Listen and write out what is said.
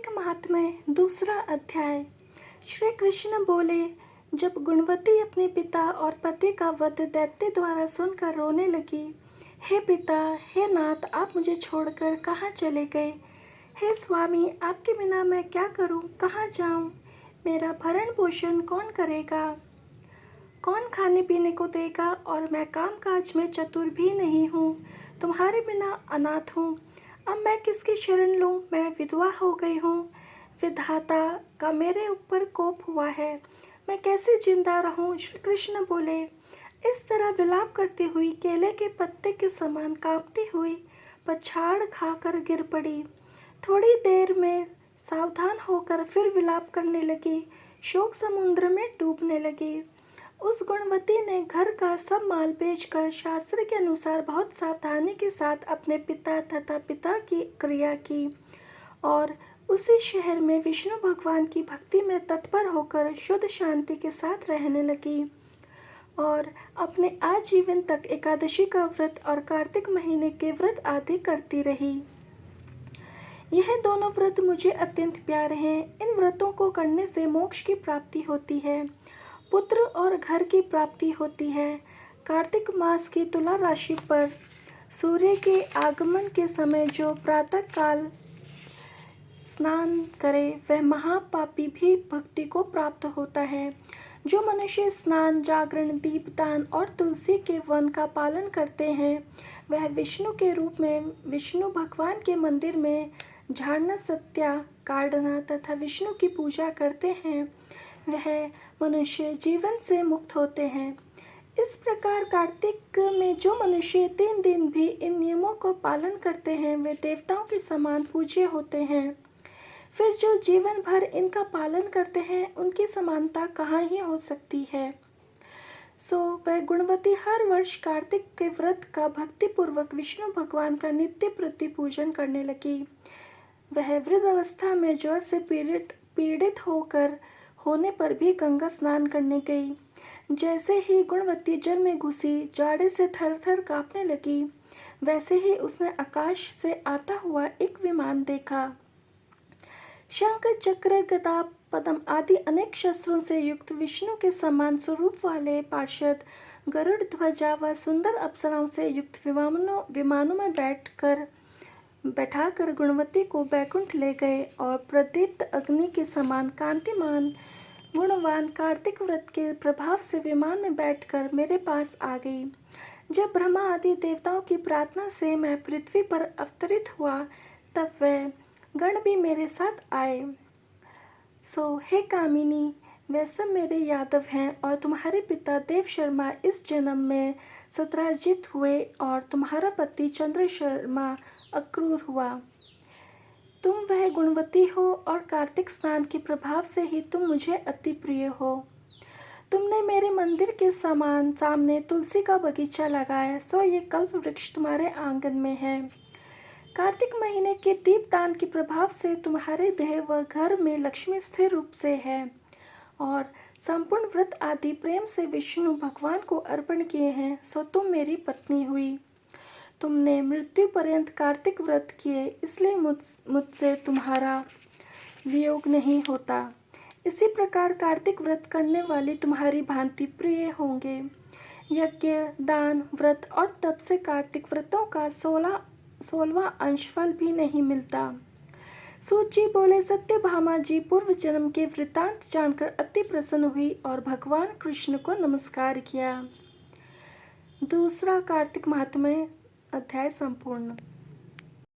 कार्तिक महात्म्य दूसरा अध्याय। श्री कृष्ण बोले, जब गुणवती अपने पिता और पति का वध दैत्य द्वारा सुनकर रोने लगी, हे पिता, हे नाथ, आप मुझे छोड़कर कहाँ चले गए? हे स्वामी, आपके बिना मैं क्या करूँ, कहाँ जाऊँ? मेरा भरण पोषण कौन करेगा? कौन खाने पीने को देगा? और मैं काम काज में चतुर भी नहीं हूँ, तुम्हारे बिना अनाथ हूँ। अब मैं किसकी शरण लूँ? मैं विधवा हो गई हूँ। विधाता का मेरे ऊपर कोप हुआ है, मैं कैसे जिंदा रहूँ? श्री कृष्ण बोले, इस तरह विलाप करती हुई केले के पत्ते के समान कांपती हुई पछाड़ खाकर गिर पड़ी। थोड़ी देर में सावधान होकर फिर विलाप करने लगी, शोक समुद्र में डूबने लगी। उस गुणवती ने घर का सब माल बेचकर शास्त्र के अनुसार बहुत सावधानी के साथ अपने पिता तथा पिता की क्रिया की और उसी शहर में विष्णु भगवान की भक्ति में तत्पर होकर शुद्ध शांति के साथ रहने लगी और अपने आजीवन तक एकादशी का व्रत और कार्तिक महीने के व्रत आदि करती रही। यह दोनों व्रत मुझे अत्यंत प्यारे हैं। इन व्रतों को करने से मोक्ष की प्राप्ति होती है, पुत्र और घर की प्राप्ति होती है। कार्तिक मास की तुला राशि पर सूर्य के आगमन के समय जो प्रातः काल स्नान करे वह महापापी भी भक्ति को प्राप्त होता है। जो मनुष्य स्नान, जागरण, दीपदान और तुलसी के वन का पालन करते हैं, वह विष्णु के रूप में विष्णु भगवान के मंदिर में झाड़ना, सत्या काढ़ना तथा विष्णु की पूजा करते हैं, वह मनुष्य जीवन से मुक्त होते हैं। इस प्रकार कार्तिक में जो मनुष्य 3 दिन भी इन नियमों को पालन करते हैं, वे देवताओं के समान पूज्य होते हैं। फिर जो जीवन भर इनका पालन करते हैं, उनकी समानता कहाँ ही हो सकती है। सो वह गुणवती हर वर्ष कार्तिक के व्रत का भक्तिपूर्वक विष्णु भगवान का नित्य प्रति पूजन करने लगी। वह वृद्धावस्था में ज्वर से पीड़ित होने पर भी गंगा स्नान करने गई। जैसे ही गुणवती जल में घुसी, जाड़े से थर थर कांपने लगी। वैसे ही उसने आकाश से आता हुआ एक विमान देखा। शंख, चक्र, गदा, पद्म आदि अनेक शस्त्रों से युक्त विष्णु के समान स्वरूप वाले पार्षद गरुड़ ध्वजा व सुंदर अप्सराओं से युक्त विमानों में बैठाकर गुणवती को बैकुंठ ले गए और प्रदीप्त अग्नि के समान कांतिमान गुणवान कार्तिक व्रत के प्रभाव से विमान में बैठकर मेरे पास आ गई। जब ब्रह्मा आदि देवताओं की प्रार्थना से मैं पृथ्वी पर अवतरित हुआ, तब वह गण भी मेरे साथ आए। सो हे कामिनी, वे सब मेरे यादव हैं और तुम्हारे पिता देव शर्मा इस जन्म में सत्राजित हुए और तुम्हारा पति चंद्र शर्मा अक्रूर हुआ। तुम वह गुणवती हो और कार्तिक स्नान के प्रभाव से ही तुम मुझे अति प्रिय हो। तुमने मेरे मंदिर के सामने तुलसी का बगीचा लगाया, सो ये कल्प वृक्ष तुम्हारे आंगन में है। कार्तिक महीने के दीपदान के प्रभाव से तुम्हारे देह व घर में लक्ष्मी स्थिर रूप से है और संपूर्ण व्रत आदि प्रेम से विष्णु भगवान को अर्पण किए हैं, सो तुम मेरी पत्नी हुई। तुमने मृत्यु पर्यंत कार्तिक व्रत किए, इसलिए मुझसे तुम्हारा वियोग नहीं होता। इसी प्रकार कार्तिक व्रत करने वाली तुम्हारी भांति प्रिय होंगे। यज्ञ, दान, व्रत और तप से कार्तिक व्रतों का 16वां अंशफल भी नहीं मिलता। सूत जी बोले, सत्यभामा जी पूर्व जन्म के वृतांत जानकर अति प्रसन्न हुई और भगवान कृष्ण को नमस्कार किया। दूसरा कार्तिक महात्म्य अध्याय संपूर्ण।